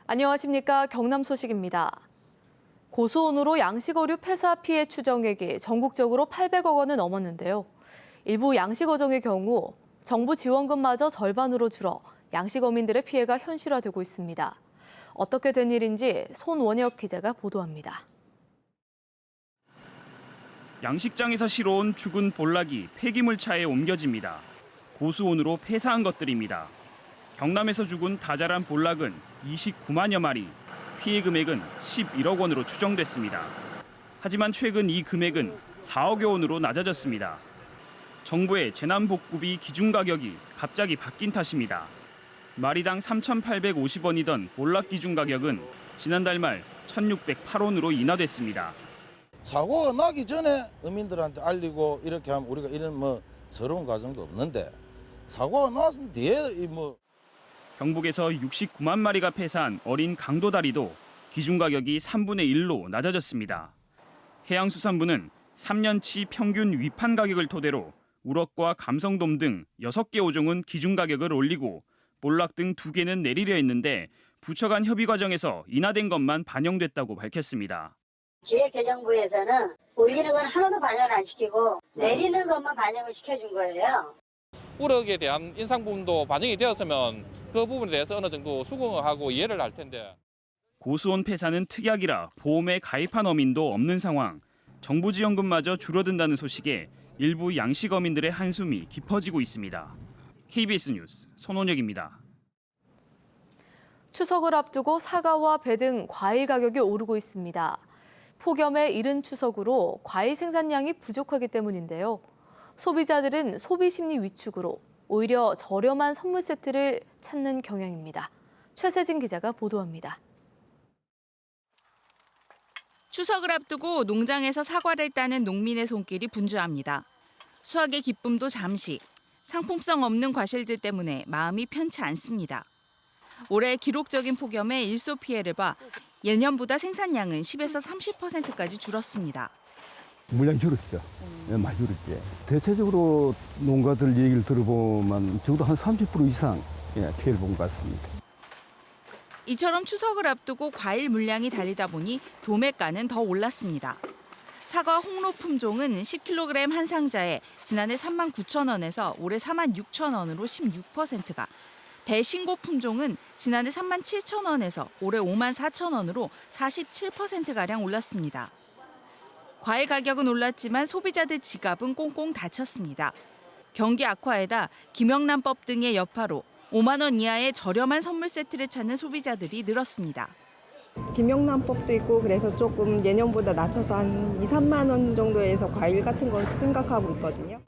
안녕하십니까. 경남 소식입니다. 고수온으로 양식어류 폐사 피해 추정액이 전국적으로 800억 원은 넘었는데요. 일부 양식어종의 경우 정부 지원금마저 절반으로 줄어 양식어민들의 피해가 현실화되고 있습니다. 어떻게 된 일인지 손원혁 기자가 보도합니다. 양식장에서 실어온 죽은 볼락이 폐기물차에 옮겨집니다. 고수온으로 폐사한 것들입니다. 경남에서 죽은 다자란 볼락은 29만여 마리, 피해 금액은 11억 원으로 추정됐습니다. 하지만 최근 이 금액은 4억여 원으로 낮아졌습니다. 정부의 재난복구비 기준 가격이 갑자기 바뀐 탓입니다. 마리당 3,850원이던 볼락 기준 가격은 지난달 말 1,608원으로 인하됐습니다. 사고가 나기 전에 어민들한테 알리고 이렇게 하면 우리가 이런 서러운 과정도 없는데 사고가 나선 뒤에 경북에서 69만 마리가 폐사한 어린 강도다리도 기준 가격이 3분의 1로 낮아졌습니다. 해양수산부는 3년치 평균 위판 가격을 토대로 우럭과 감성돔 등 6개 어종은 기준 가격을 올리고 볼락 등 2개는 내리려 했는데 부처 간 협의 과정에서 인하된 것만 반영됐다고 밝혔습니다. 기획재정부에서는 올리는 건 하나도 반영을 안 시키고 내리는 것만 반영을 시켜준 거예요. 우럭에 대한 인상 부분도 반영이 되었으면 그 부분에 대해서 어느 정도 수긍을 하고 이해를 할 텐데. 고수온 폐사는 특약이라 보험에 가입한 어민도 없는 상황. 정부 지원금마저 줄어든다는 소식에 일부 양식어민들의 한숨이 깊어지고 있습니다. KBS 뉴스 손원혁입니다. 추석을 앞두고 사과와 배 등 과일 가격이 오르고 있습니다. 폭염에 이른 추석으로 과일 생산량이 부족하기 때문인데요. 소비자들은 소비 심리 위축으로 오히려 저렴한 선물 세트를 찾는 경향입니다. 최세진 기자가 보도합니다. 추석을 앞두고 농장에서 사과를 따는 농민의 손길이 분주합니다. 수확의 기쁨도 잠시, 상품성 없는 과실들 때문에 마음이 편치 않습니다. 올해 기록적인 폭염에 일소 피해를 봐 예년보다 생산량은 10에서 30%까지 줄었습니다. 물량이 줄었죠. 많이 줄었지. 대체적으로 농가들 얘기를 들어보면 적어도 한 30% 이상 피해를 본 것 같습니다. 이처럼 추석을 앞두고 과일 물량이 달리다 보니 도매가는 더 올랐습니다. 사과 홍로 품종은 10kg 한 상자에 지난해 39,000원에서 올해 46,000원으로 16%가, 배 신고 품종은 지난해 37,000원에서 올해 54,000원으로 47%가량 올랐습니다. 과일 가격은 올랐지만 소비자들 지갑은 꽁꽁 닫혔습니다. 경기 악화에다 김영란법 등의 여파로 5만 원 이하의 저렴한 선물 세트를 찾는 소비자들이 늘었습니다. 김영란법도 있고 그래서 조금 예년보다 낮춰서 한 2, 3만 원 정도에서 과일 같은 걸 생각하고 있거든요.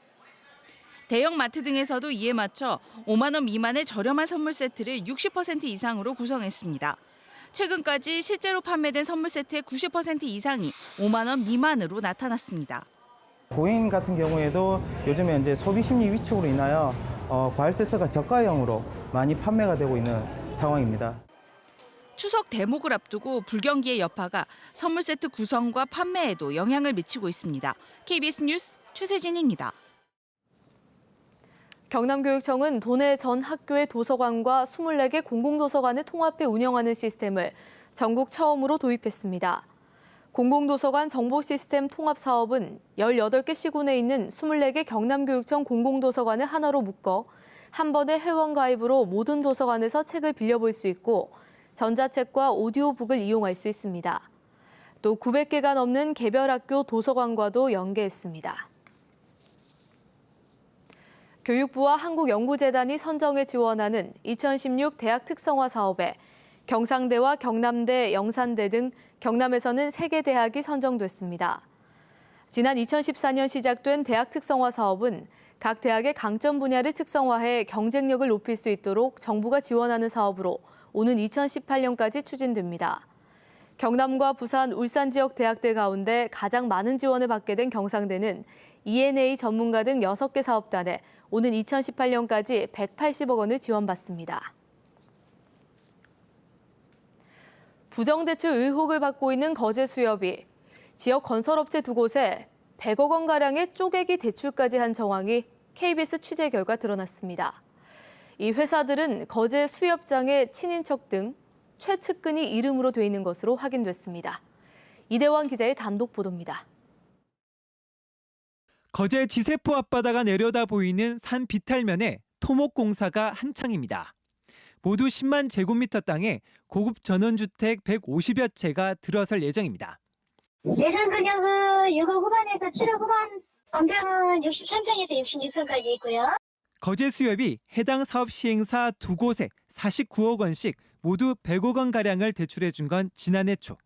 대형 마트 등에서도 이에 맞춰 5만 원 미만의 저렴한 선물 세트를 60% 이상으로 구성했습니다. 최근까지 실제로 판매된 선물 세트의 90% 이상이 5만 원 미만으로 나타났습니다. 고인 같은 경우에도 요즘에 이제 소비 심리 위축으로 인하여 과일 세트가 저가형으로 많이 판매가 되고 있는 상황입니다. 추석 대목을 앞두고 불경기의 여파가 선물 세트 구성과 판매에도 영향을 미치고 있습니다. KBS 뉴스 최세진입니다. 경남교육청은 도내 전 학교의 도서관과 24개 공공도서관을 통합해 운영하는 시스템을 전국 처음으로 도입했습니다. 공공도서관 정보시스템 통합 사업은 18개 시군에 있는 24개 경남교육청 공공도서관을 하나로 묶어 한 번의 회원 가입으로 모든 도서관에서 책을 빌려볼 수 있고 전자책과 오디오북을 이용할 수 있습니다. 또 900개가 넘는 개별 학교 도서관과도 연계했습니다. 교육부와 한국연구재단이 선정해 지원하는 2016 대학 특성화 사업에 경상대와 경남대, 영산대 등 경남에서는 3개 대학이 선정됐습니다. 지난 2014년 시작된 대학 특성화 사업은 각 대학의 강점 분야를 특성화해 경쟁력을 높일 수 있도록 정부가 지원하는 사업으로 오는 2018년까지 추진됩니다. 경남과 부산, 울산 지역 대학들 가운데 가장 많은 지원을 받게 된 경상대는 ENA 전문가 등 6개 사업단에 오는 2018년까지 180억 원을 지원받습니다. 부정대출 의혹을 받고 있는 거제 수협이 지역 건설업체 2곳에 100억 원가량의 쪼개기 대출까지 한 정황이 KBS 취재 결과 드러났습니다. 이 회사들은 거제 수협장의 친인척 등 최측근이 이름으로 돼 있는 것으로 확인됐습니다. 이대왕 기자의 단독 보도입니다. 거제 지세포 앞바다가 내려다 보이는 산 비탈면에 토목공사가 한창입니다. 모두 10만 제곱미터 땅에 고급 전원주택 150여 채가 들어설 예정입니다. 예산 금액은 6억 후반에서 7억 후반, 건강은 63평에서 66평까지 있고요. 거제 수협이 해당 사업 시행사 두 곳에 49억 원씩 모두 100억 원가량을 대출해 준 건 지난해 초.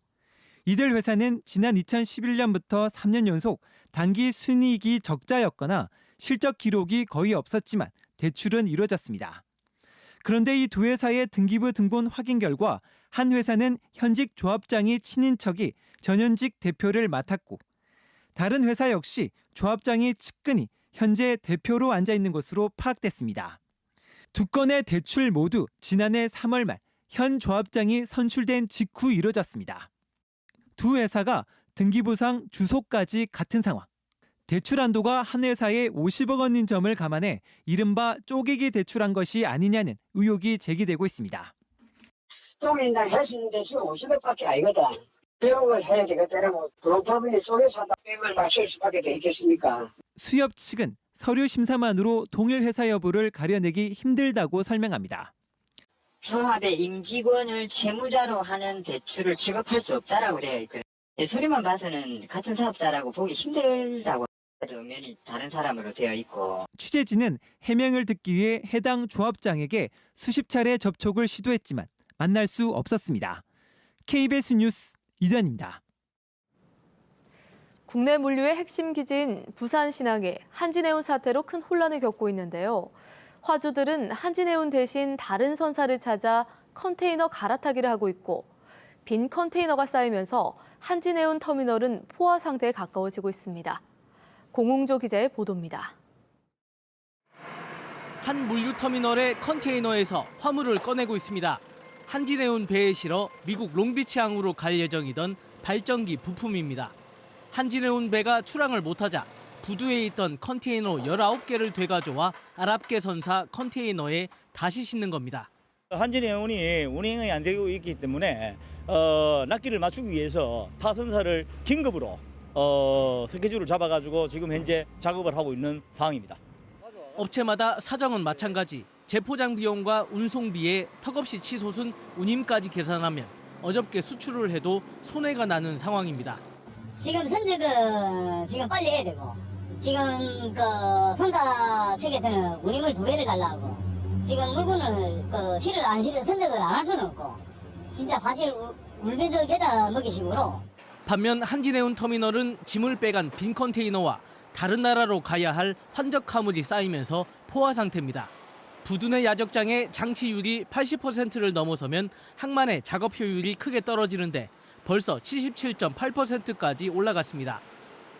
이들 회사는 지난 2011년부터 3년 연속 단기 순이익이 적자였거나 실적 기록이 거의 없었지만 대출은 이루어졌습니다. 그런데 이 두 회사의 등기부 등본 확인 결과 한 회사는 현직 조합장이 친인척이 전현직 대표를 맡았고 다른 회사 역시 조합장이 측근이 현재 대표로 앉아 있는 것으로 파악됐습니다. 두 건의 대출 모두 지난해 3월 말 현 조합장이 선출된 직후 이뤄졌습니다. 두 회사가 등기부상 주소까지 같은 상황. 대출 한도가 한 회사에 50억 원인 점을 감안해 이른바 쪼개기 대출한 것이 아니냐는 의혹이 제기되고 있습니다. 쪼개긴다 할 수 있는 대출은 50억밖에 아니거든. 100억을 해야 되겠다라고 도로파분이 쪼개서 한다 100을 맞출 수밖에 돼 있겠습니까? 수협 측은 서류 심사만으로 동일 회사 여부를 가려내기 힘들다고 설명합니다. 조합의 임직원을 채무자로 하는 대출을 지급할 수 없다라고 되어 있고요. 서류만 봐서는 같은 사업자라고 보기 힘들다고 면이 다른 사람으로 되어 있고. 취재진은 해명을 듣기 위해 해당 조합장에게 수십 차례 접촉을 시도했지만 만날 수 없었습니다. KBS 뉴스 이전입니다. 국내 물류의 핵심 기지인 부산신항이 한진해운 사태로 큰 혼란을 겪고 있는데요. 화주들은 한진해운 대신 다른 선사를 찾아 컨테이너 갈아타기를 하고 있고 빈 컨테이너가 쌓이면서 한진해운 터미널은 포화 상태에 가까워지고 있습니다. 공웅조 기자의 보도입니다. 한 물류터미널의 컨테이너에서 화물을 꺼내고 있습니다. 한진해운 배에 실어 미국 롱비치항으로 갈 예정이던 발전기 부품입니다. 한진해운 배가 출항을 못하자 부두에 있던 컨테이너 19개를 되가져와 아랍계 선사 컨테이너에 다시 싣는 겁니다. 한진해운이 운행이 안 되고 있기 때문에 낚기를 맞추기 위해서 타 선사를 긴급으로 스케줄을 잡아가지고 지금 현재 작업을 하고 있는 상황입니다. 업체마다 사정은 마찬가지. 재포장 비용과 운송비에 턱없이 치솟은 운임까지 계산하면 어렵게 수출을 해도 손해가 나는 상황입니다. 지금 선적은 지금 빨리 해야 되고 지금 그 선사 측에서는 운임을 2배를 달라고 지금 물건을 선적을 안 할 수는 없고 진짜 사실 울면서 게다 먹이식으로. 반면 한진해운 터미널은 짐을 빼간 빈 컨테이너와 다른 나라로 가야 할 환적 화물이 쌓이면서 포화 상태입니다. 부두 내 야적장의 장치율이 80%를 넘어서면 항만의 작업 효율이 크게 떨어지는데 벌써 77.8%까지 올라갔습니다.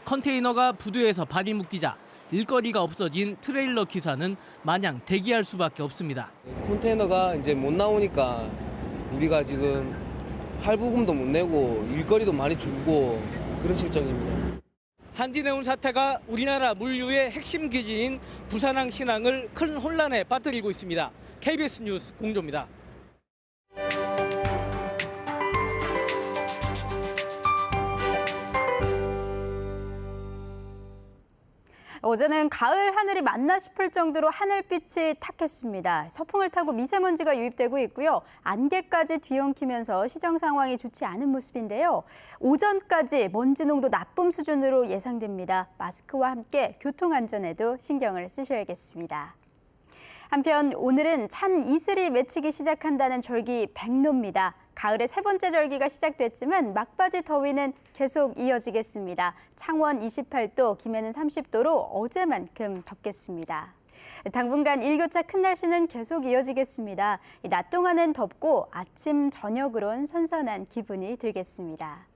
컨테이너가 부두에서 발이 묶이자 일거리가 없어진 트레일러 기사는 마냥 대기할 수밖에 없습니다. 컨테이너가 이제 못 나오니까 우리가 지금 할부금도 못 내고 일거리도 많이 줄고 그런 실정입니다. 한진해운 사태가 우리나라 물류의 핵심 기지인 부산항 신항을 큰 혼란에 빠뜨리고 있습니다. KBS 뉴스 공조입니다. 어제는 가을 하늘이 맞나 싶을 정도로 하늘빛이 탁했습니다. 서풍을 타고 미세먼지가 유입되고 있고요. 안개까지 뒤엉키면서 시정 상황이 좋지 않은 모습인데요. 오전까지 먼지 농도 나쁨 수준으로 예상됩니다. 마스크와 함께 교통안전에도 신경을 쓰셔야겠습니다. 한편 오늘은 찬 이슬이 맺히기 시작한다는 절기 백로입니다. 가을의 세 번째 절기가 시작됐지만 막바지 더위는 계속 이어지겠습니다. 창원 28도, 김해는 30도로 어제만큼 덥겠습니다. 당분간 일교차 큰 날씨는 계속 이어지겠습니다. 낮 동안은 덥고 아침, 저녁으론 선선한 기분이 들겠습니다.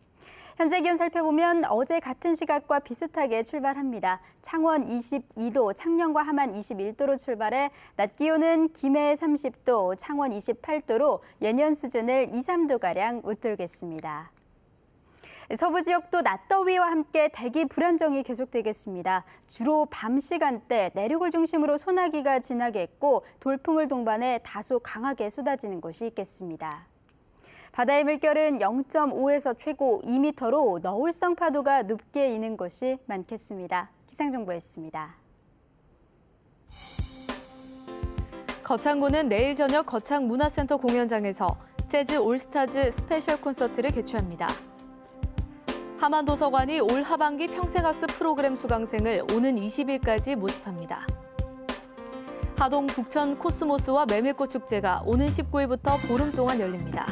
현재 기온 살펴보면 어제 같은 시각과 비슷하게 출발합니다. 창원 22도, 창녕과 함안 21도로 출발해 낮 기온은 김해 30도, 창원 28도로 예년 수준을 2, 3도가량 웃돌겠습니다. 서부 지역도 낮더위와 함께 대기 불안정이 계속되겠습니다. 주로 밤 시간대 내륙을 중심으로 소나기가 지나겠고 돌풍을 동반해 다소 강하게 쏟아지는 곳이 있겠습니다. 바다의 물결은 0.5에서 최고 2m로 너울성 파도가 높게 이는 곳이 많겠습니다. 기상정보였습니다. 거창구는 내일 저녁 거창문화센터 공연장에서 재즈 올스타즈 스페셜 콘서트를 개최합니다. 하만도서관이 올 하반기 평생학습 프로그램 수강생을 오는 20일까지 모집합니다. 하동 북천 코스모스와 메밀꽃 축제가 오는 19일부터 보름 동안 열립니다.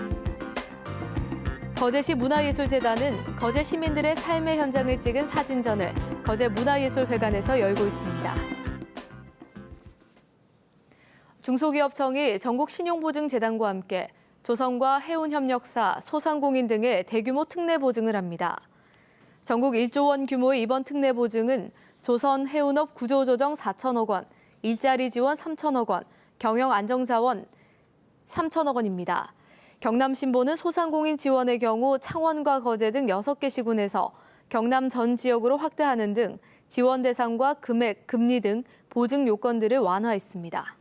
거제시 문화예술재단은 거제 시민들의 삶의 현장을 찍은 사진전을 거제 문화예술회관에서 열고 있습니다. 중소기업청이 전국신용보증재단과 함께 조선과 해운협력사, 소상공인 등의 대규모 특례 보증을 합니다. 전국 1조 원 규모의 이번 특례 보증은 조선 해운업 구조조정 4천억 원, 일자리 지원 3천억 원, 경영 안정자원 3천억 원입니다. 경남 신보는 소상공인 지원의 경우 창원과 거제 등 6개 시군에서 경남 전 지역으로 확대하는 등 지원 대상과 금액, 금리 등 보증 요건들을 완화했습니다.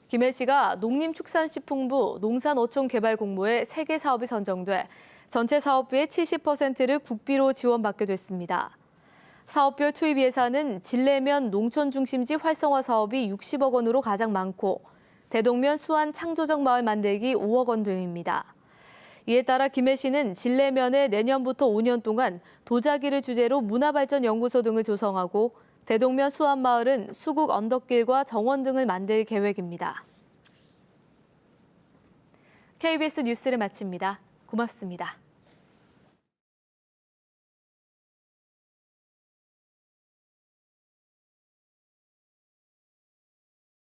김해시가 농림축산식품부 농산어촌개발공모에 3개 사업이 선정돼 전체 사업비의 70%를 국비로 지원받게 됐습니다. 사업별 투입 예산은 진례면 농촌중심지 활성화 사업이 60억 원으로 가장 많고 대동면 수안 창조적 마을 만들기 5억 원 등입니다. 이에 따라 김해시는 진례면에 내년부터 5년 동안 도자기를 주제로 문화발전연구소 등을 조성하고 대동면 수안마을은 수국 언덕길과 정원 등을 만들 계획입니다. KBS 뉴스를 마칩니다. 고맙습니다.